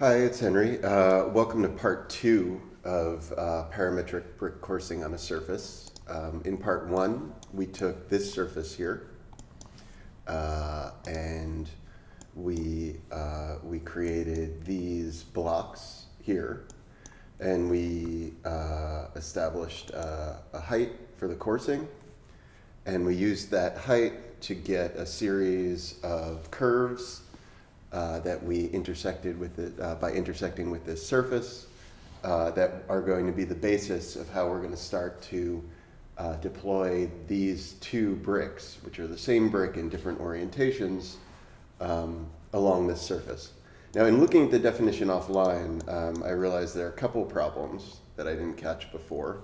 Hi, it's Henry. Welcome to part two of parametric brick coursing on a surface. In part one, we took this surface here and we created these blocks here, and we established a height for the coursing, and we used that height to get a series of curves that we intersected with it by intersecting with this surface that are going to be the basis of how we're going to start to deploy these two bricks, which are the same brick in different orientations, along this surface. Now, in looking at the definition offline, I realized there are a couple problems that I didn't catch before.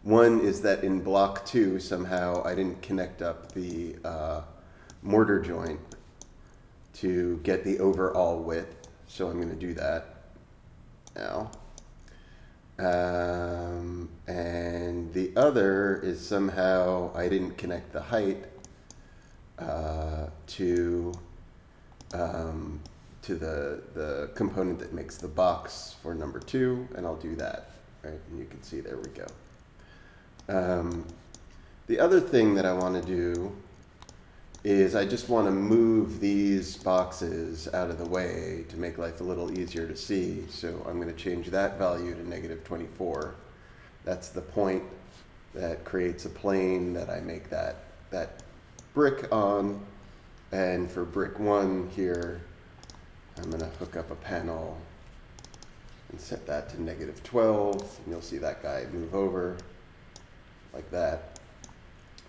One is that in block 2, somehow I didn't connect up the mortar joint to get the overall width, so I'm going to do that now. And the other is somehow I didn't connect the height to the component that makes the box for number 2, and I'll do that, right? And you can see, there we go. The other thing that I want to do is I just want to move these boxes out of the way to make life a little easier to see. So I'm going to change that value to -24. That's the point that creates a plane that I make that brick on. And for brick 1 here, I'm going to hook up a panel and set that to -12. And you'll see that guy move over like that.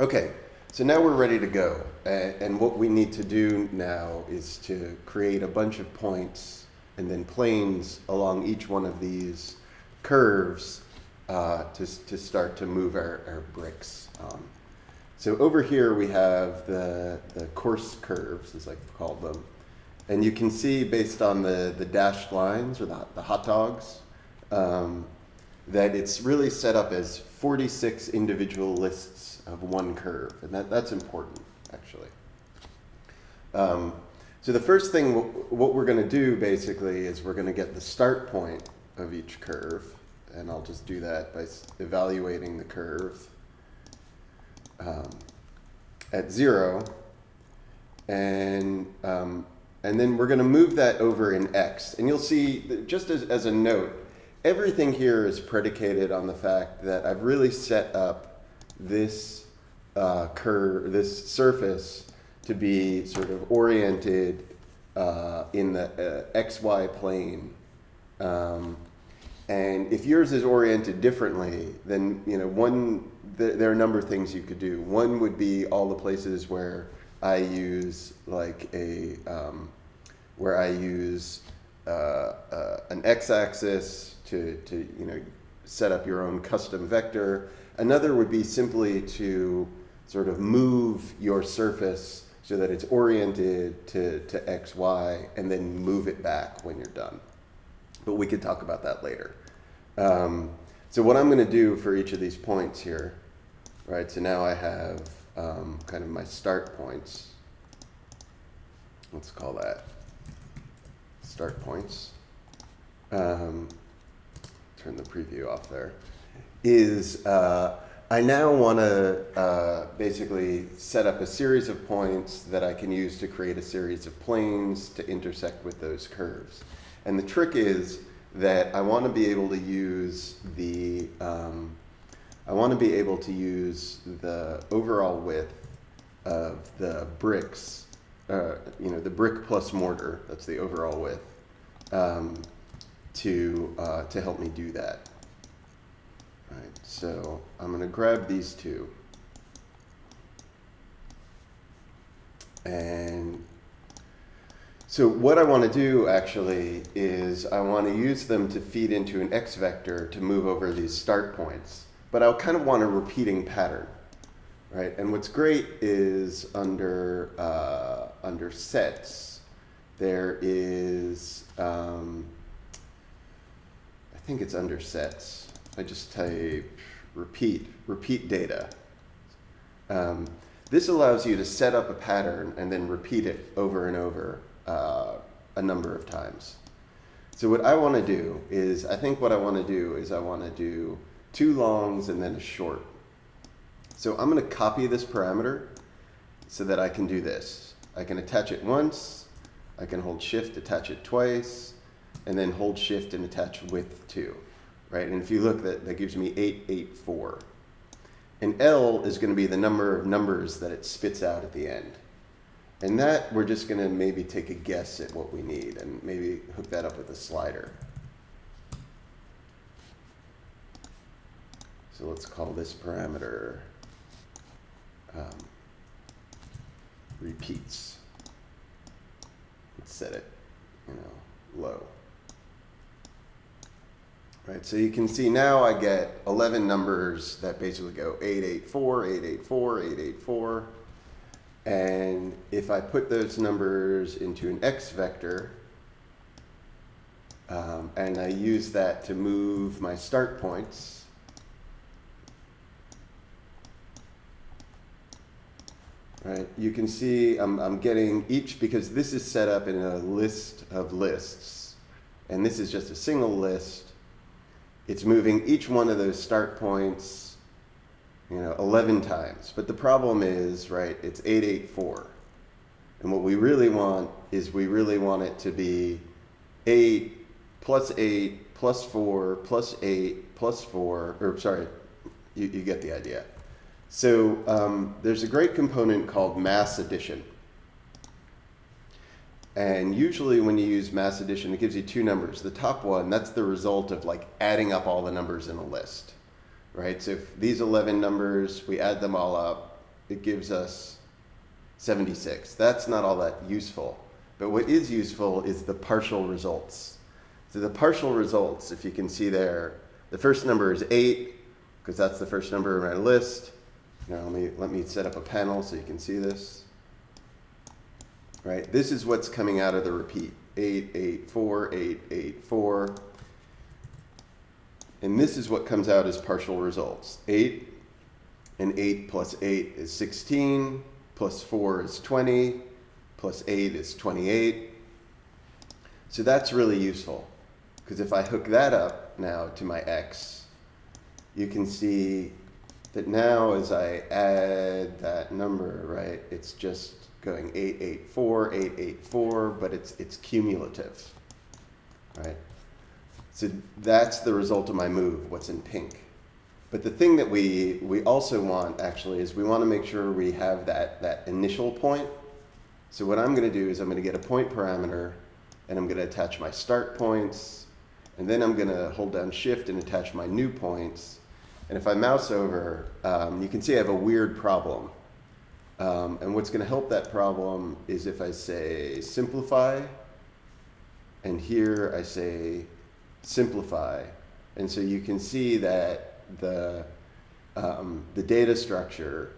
Okay. So now we're ready to go, and what we need to do now is to create a bunch of points and then planes along each one of these curves to start to move our bricks on. So over here we have the course curves, as I've called them, and you can see based on the dashed lines, or the hot dogs, that it's really set up as 46 individual lists of one curve, and that's important, actually. So the first thing, what we're going to do basically is we're going to get the start point of each curve, and I'll just do that by evaluating the curve at 0, and then we're going to move that over in X, and you'll see, just as a note, everything here is predicated on the fact that I've really set up this curve, this surface, to be sort of oriented in the XY plane. And if yours is oriented differently, then there are a number of things you could do. One would be all the places where I use an x-axis to set up your own custom vector. Another would be simply to sort of move your surface so that it's oriented to XY, and then move it back when you're done. But we could talk about that later. So what I'm going to do for each of these points here, right? So now I have kind of my start points. Let's call that start points. Turn the preview off there. I now want to basically set up a series of points that I can use to create a series of planes to intersect with those curves. And the trick is that I want to be able to use the overall width of the bricks, the brick plus mortar. That's the overall width, to help me do that. All right, so I'm going to grab these two, and so what I want to do actually is I want to use them to feed into an X vector to move over these start points, but I kind of want a repeating pattern, right? And what's great is under sets, there is, I think it's under sets. I just type repeat data. This allows you to set up a pattern and then repeat it over and over a number of times. So what I want to do is, I think what I want to do is I want to do 2 longs and then a short. So I'm going to copy this parameter so that I can do this. I can attach it once, I can hold shift, attach it twice, and then hold shift and attach width 2, right? And if you look, that gives me 884. And L is going to be the number of numbers that it spits out at the end. And that, we're just going to maybe take a guess at what we need and maybe hook that up with a slider. So let's call this parameter repeats. Let's set it, low. Right, so you can see now I get 11 numbers that basically go 884, 884, 884. And if I put those numbers into an X vector, and I use that to move my start points, right, you can see I'm getting each, because this is set up in a list of lists, and this is just a single list. It's moving each one of those start points 11 times. But the problem is, right, it's 884. And what we really want is we really want it to be 8 plus 8 plus 4 plus 8 plus 4, or sorry, you get the idea. So there's a great component called mass addition. And usually when you use mass addition, it gives you 2 numbers. The top one, that's the result of like adding up all the numbers in a list, right? So if these 11 numbers, we add them all up, it gives us 76. That's not all that useful. But what is useful is the partial results. So the partial results, if you can see there, the first number is 8, because that's the first number in my list. Let me set up a panel so you can see this. Right, this is what's coming out of the repeat. 884, 884. And this is what comes out as partial results. 8, and 8 plus 8 is 16, plus 4 is 20, plus 8 is 28. So that's really useful, because if I hook that up now to my X, you can see that now as I add that number, right, it's just going 884, 884, but it's cumulative, right? So that's the result of my move, what's in pink. But the thing that we also want, actually, is we want to make sure we have that initial point. So what I'm going to do is I'm going to get a point parameter, and I'm going to attach my start points, and then I'm going to hold down shift and attach my new points. And if I mouse over, you can see I have a weird problem. And what's going to help that problem is if I say simplify, and here I say simplify. And so you can see that the data structure,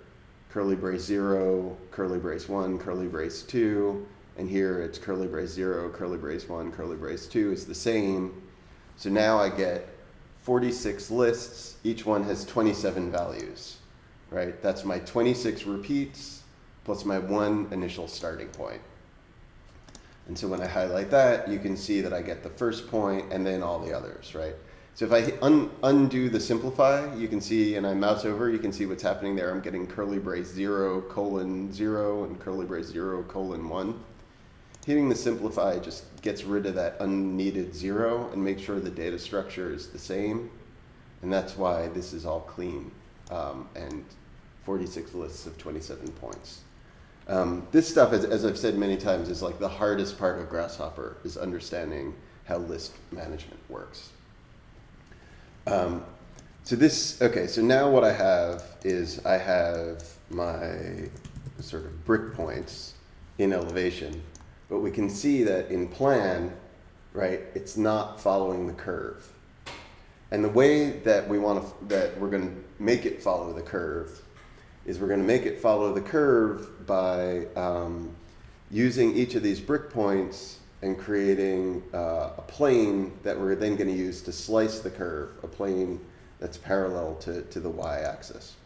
curly brace 0, curly brace 1, curly brace 2, and here it's curly brace 0, curly brace 1, curly brace 2 is the same. So now I get 46 lists, each one has 27 values, right? That's my 26 repeats plus my 1 initial starting point. And so when I highlight that, you can see that I get the first point and then all the others, right? So if I undo the simplify, you can see, and I mouse over, you can see what's happening there. I'm getting curly brace 0, colon 0, and curly brace 0, colon 1. Hitting the simplify just gets rid of that unneeded 0 and makes sure the data structure is the same. And that's why this is all clean, and 46 lists of 27 points. This stuff, as I've said many times, is like the hardest part of Grasshopper, is understanding how list management works. So now what I have is I have my sort of brick points in elevation, but we can see that in plan, right, it's not following the curve. And the way that we're going to make it follow the curve is we're going to make it follow the curve by using each of these brick points and creating a plane that we're then going to use to slice the curve, a plane that's parallel to the y-axis.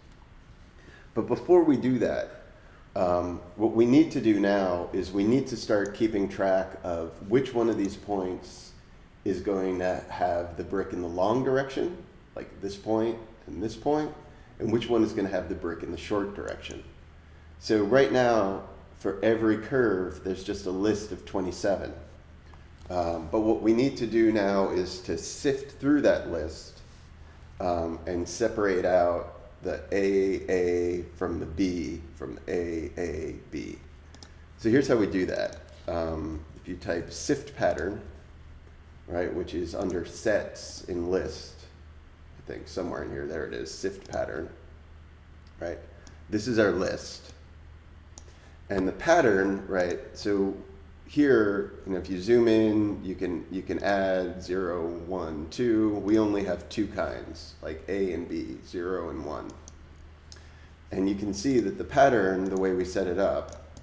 But before we do that, what we need to do now is we need to start keeping track of which one of these points is going to have the brick in the long direction, like this point, and which one is going to have the brick in the short direction. So right now, for every curve, there's just a list of 27. But what we need to do now is to sift through that list and separate out the A from the B, from the A, B. So here's how we do that. If you type sift pattern, right, which is under sets in list, I think somewhere in here, there it is, sift pattern, right? This is our list. And the pattern, right, so here, if you zoom in, you can add 0, 1, 2. We only have two kinds, like A and B, 0 and 1. And you can see that the pattern, the way we set it up,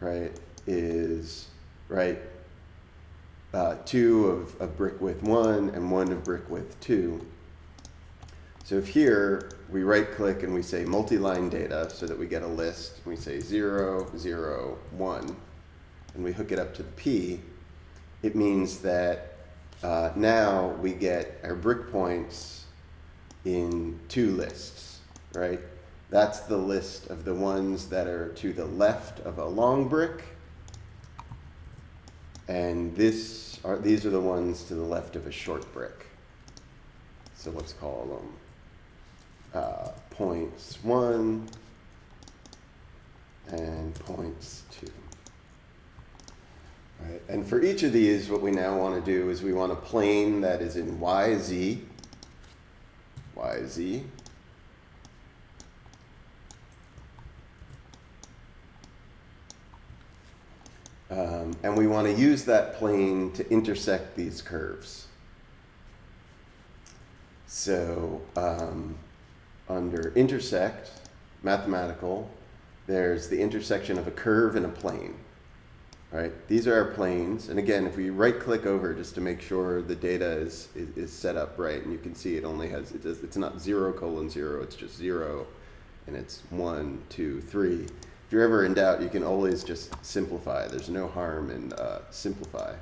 right, is, right, 2 of brick width 1 and 1 of brick width 2. So if here we right click and we say multi-line data so that we get a list, we say 0, 0, 1, and we hook it up to the P, it means that now we get our brick points in 2 lists, right? That's the list of the ones that are to the left of a long brick, and these are the ones to the left of a short brick. So let's call them points 1 and points 2. Right. And for each of these, what we now want to do is we want a plane that is in YZ, and we want to use that plane to intersect these curves. So under intersect, mathematical, there's the intersection of a curve and a plane. Right? These are our planes, and again, if we right-click over just to make sure the data is set up right, and you can see it only has, it's not 0, 0, it's just 0, and it's 1, 2, 3. If you're ever in doubt, you can always just simplify. There's no harm in simplify.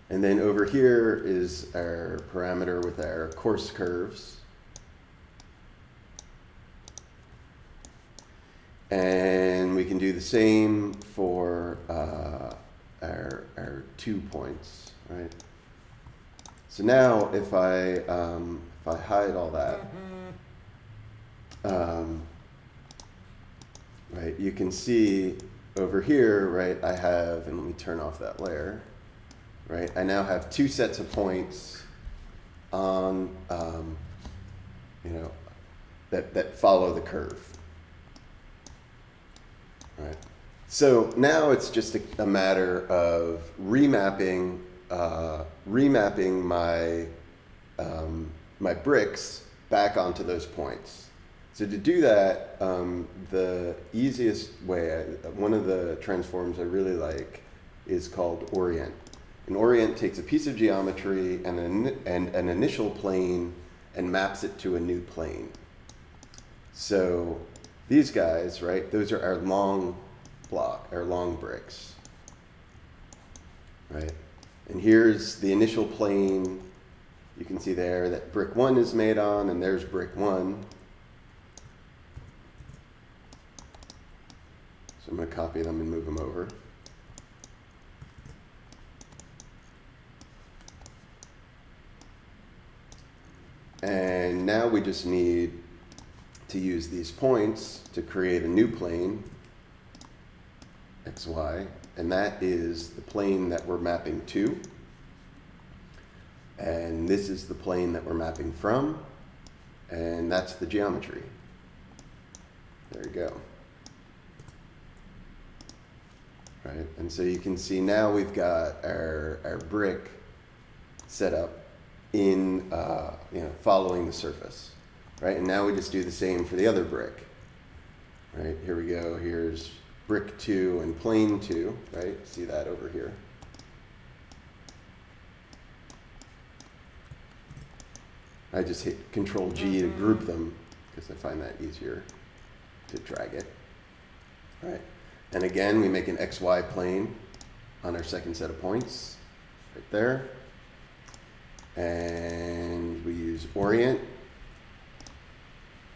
And then over here is our parameter with our coarse curves. And we can do the same for our 2 points, right? So now if I hide all that, right, you can see over here, right, I have, and let me turn off that layer, right? I now have 2 sets of points on, that follow the curve. Right. So now it's just a matter of remapping my my bricks back onto those points. So to do that, the easiest way, one of the transforms I really like, is called orient. And orient takes a piece of geometry and an initial plane and maps it to a new plane. So these guys, right, those are our long bricks, right? And here's the initial plane. You can see there that brick 1 is made on, and there's brick 1. So I'm going to copy them and move them over. And now we just need to use these points to create a new plane, xy, and that is the plane that we're mapping to. And this is the plane that we're mapping from, and that's the geometry. There you go. Right, and so you can see now we've got our brick set up in, following the surface. Right, and now we just do the same for the other brick. Right, here we go. Here's brick 2 and plane 2. Right, see that over here. I just hit Control G to group them because I find that easier to drag it. Right, and again we make an XY plane on our second set of points. right there. And we use orient.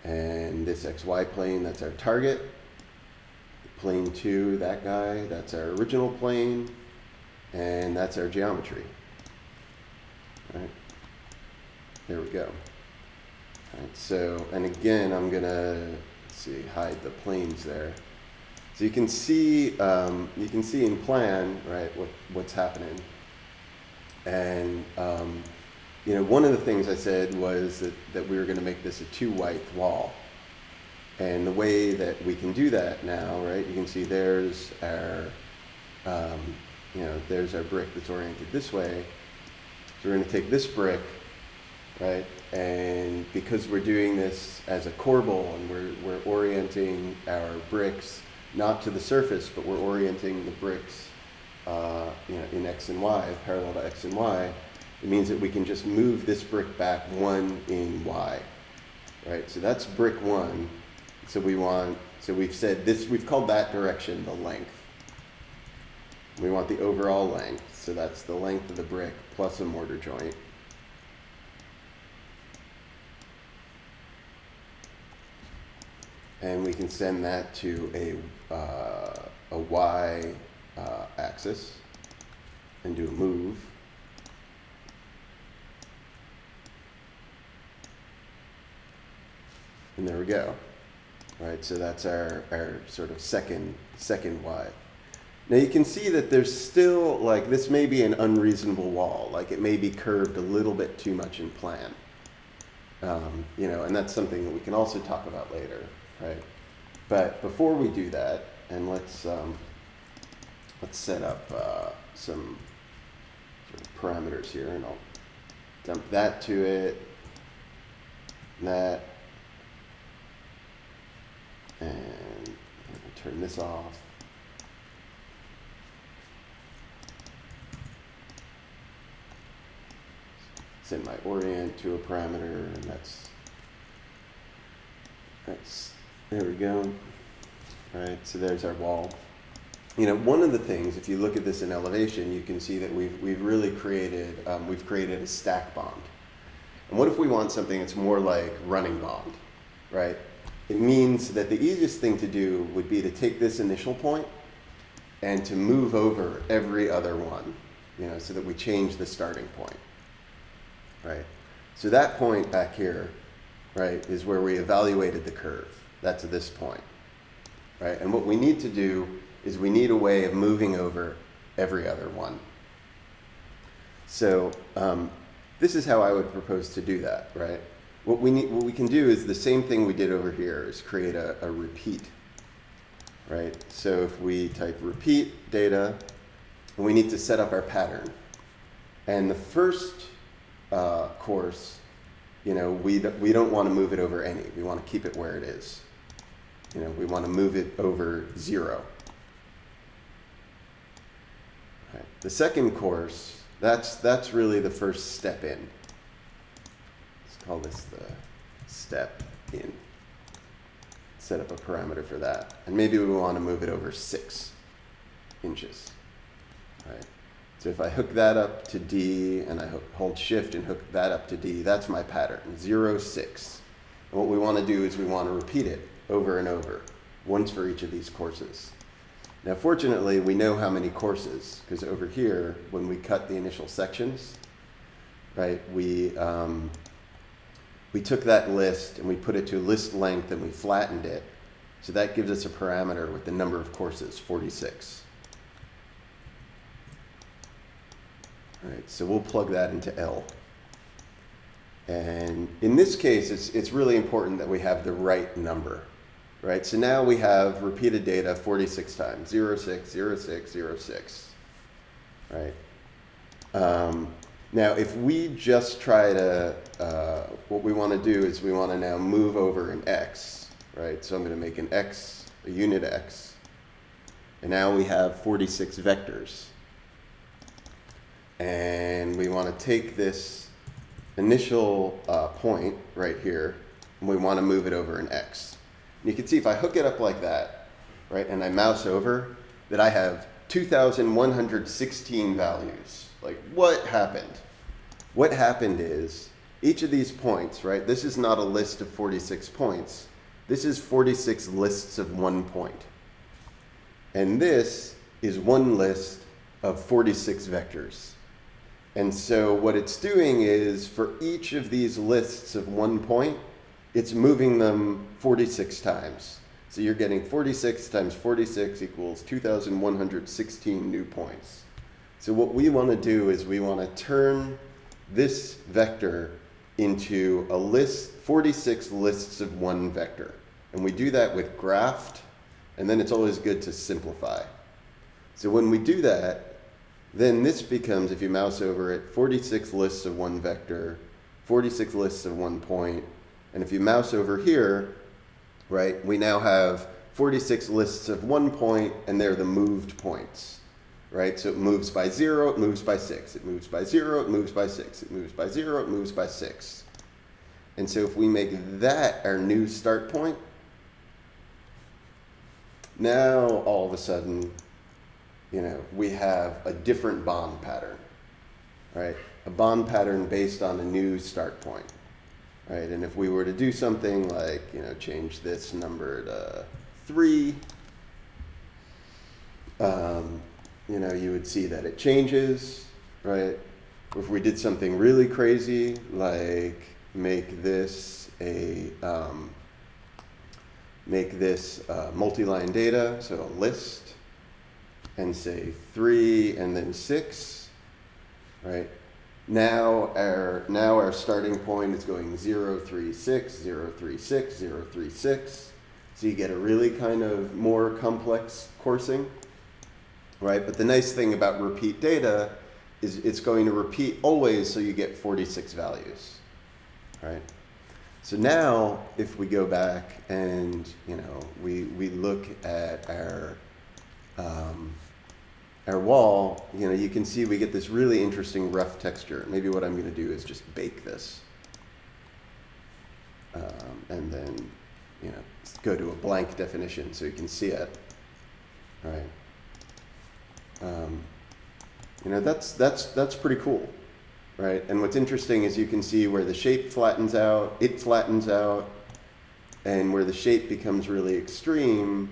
And this XY plane, that's our target. Plane 2, that guy, that's our original plane. And that's our geometry. All right. There we go. All right, so, and again, I'm gonna, let's see, hide the planes there. So you can see in plan, right, what's happening. And you know, one of the things I said was that we were going to make this a 2-wythe wall. And the way that we can do that now, right, you can see there's our, you know, there's our brick that's oriented this way. So we're going to take this brick, right, and because we're doing this as a corbel and we're orienting our bricks not to the surface, but we're orienting the bricks you know, in X and Y, parallel to X and Y, it means that we can just move this brick back 1 in Y, right? So that's brick 1. So we've said this, we've called that direction the length. We want the overall length, so that's the length of the brick plus a mortar joint. And we can send that to a Y axis and do a move. And there we go. Right, so that's our sort of second Y. Now you can see that there's still, like, this may be an unreasonable wall, like it may be curved a little bit too much in plan. You know, and that's something that we can also talk about later, right? But before we do that, and let's set up some sort of parameters here, and I'll dump that to it, that, and turn this off. Send my orient to a parameter, and that's there we go. All right, so there's our wall. You know, one of the things, if you look at this in elevation, you can see that we've really created a stack bond. And what if we want something that's more like running bond, right? It means that the easiest thing to do would be to take this initial point and to move over every other one, you know, so that we change the starting point, right? So that point back here, right, is where we evaluated the curve. That's this point, right? And what we need to do is we need a way of moving over every other one. So this is how I would propose to do that, right? What we can do is the same thing we did over here, is create a repeat, right? So if we type repeat data, we need to set up our pattern. And the first course, you know, we don't want to move it over any. We want to keep it where it is. You know, we want to move it over 0. Right. The second course, that's really the first step in. Let's call this the step in. Set up a parameter for that. And maybe we want to move it over 6 inches. Right. So if I hook that up to D and I hold shift and hook that up to D, that's my pattern, 0, 6. And what we want to do is we want to repeat it over and over, once for each of these courses. Now fortunately we know how many courses, because over here when we cut the initial sections, right, we took that list and we put it to list length and we flattened it. So that gives us a parameter with the number of courses, 46. All right, so we'll plug that into L. And in this case, it's really important that we have the right number, right? So now we have repeated data 46 times, 0, 6, 0, 6, 0, 6, right? Now, if we just try to, what we want to do is we want to now move over an X, right? So I'm going to make an X, a unit X, and now we have 46 vectors. And we want to take this initial point right here, and we want to move it over an X. And you can see if I hook it up like that, right, and I mouse over, that I have 2,116 values Like, what happened? What happened is each of these points, right? This is not a list of 46 points. This is 46 lists of 1 point. And this is one list of 46 vectors. And so what it's doing is for each of these lists of 1 point, it's moving them 46 times. So you're getting 46 times 46 equals 2,116 new points. So what we want to do is we want to turn this vector into a list, 46 lists of 1 vector. And we do that with graphed, and then it's always good to simplify. So when we do that, then this becomes, if you mouse over it, 46 lists of 1 vector, 46 lists of 1 point. And if you mouse over here, right, we now have 46 lists of 1 point, and they're the moved points. Right? So it moves by 0, it moves by 6. It moves by 0, it moves by 6. It moves by 0, it moves by 6. And so if we make that our new start point, now all of a sudden, you know, we have a different bond pattern, right? A bond pattern based on a new start point, right? And if we were to do something like, you know, change this number to 3, you know, you would see that it changes, right? If we did something really crazy, like make this multi-line data, so a list, and say 3 and then 6, right? Now our starting point is going 0, 3, 6, 0, 3, 6, 0, 3, 6. So you get a really kind of more complex coursing. Right? But the nice thing about repeat data is it's going to repeat always, so you get 46 values, right? So now if we go back and, you know, we look at our wall, you know, you can see we get this really interesting rough texture. Maybe what I'm going to do is just bake this. And then, you know, go to a blank definition so you can see it, right? You know, that's pretty cool, right? And what's interesting is you can see where the shape flattens out, it flattens out, and where the shape becomes really extreme,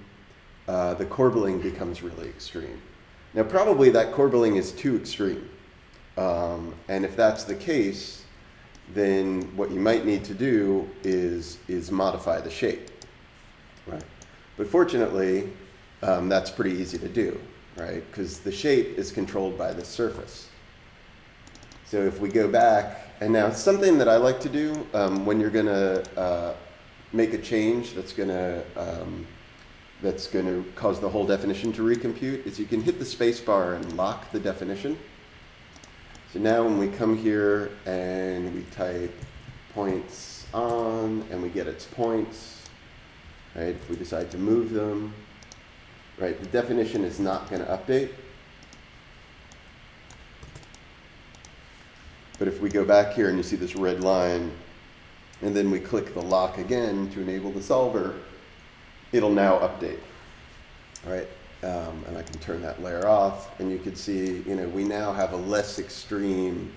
the corbelling becomes really extreme. Now, probably that corbelling is too extreme. And if that's the case, then what you might need to do is modify the shape, right? But fortunately, that's pretty easy to do. Right? Because the shape is controlled by the surface. So if we go back, and now something that I like to do when you're going to make a change that's going to cause the whole definition to recompute is you can hit the space bar and lock the definition. So now when we come here and we type points on and we get its points, right? If we decide to move them, right, the definition is not going to update. But if we go back here and you see this red line, and then we click the lock again to enable the solver, it'll now update. All right, and I can turn that layer off, and you can see, you know, we now have a less extreme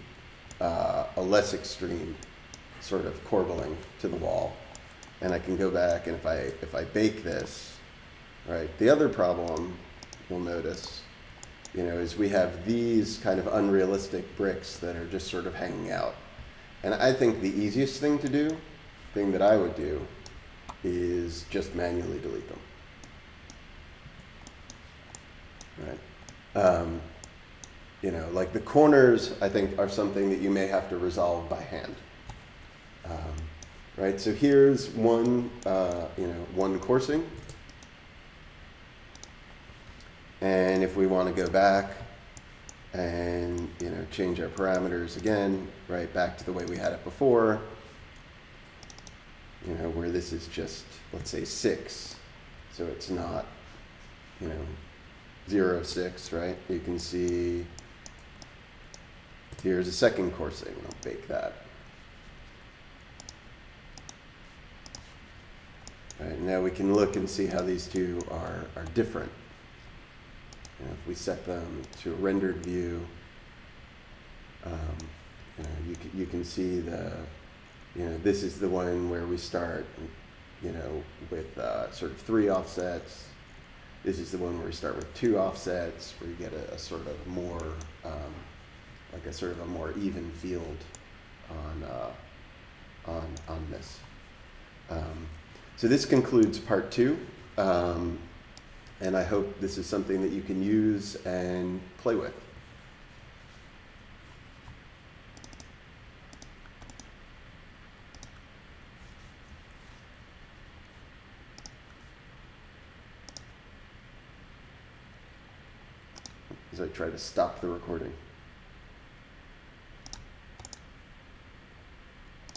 sort of corbelling to the wall. And I can go back, and if I bake this, right, the other problem you'll notice, you know, is we have these kind of unrealistic bricks that are just sort of hanging out. And I think the easiest thing to do, thing that I would do, is just manually delete them. Right? You know, like the corners, I think, are something that you may have to resolve by hand. Right? So here's one, you know, one coursing. And if we want to go back and, you know, change our parameters again, right, back to the way we had it before, you know, where this is just, let's say 6, so it's not, you know, 0, 6, right? You can see here's a second coursing. I'll bake that. All right, now we can look and see how these two are different. You know, if we set them to a rendered view, You can see this is the one where we start, with sort of 3 offsets. This is the one where we start with 2 offsets, where you get a sort of more, like a sort of a more even field on this. So this concludes part 2, and I hope this is something that you can use and play with. As I try to stop the recording.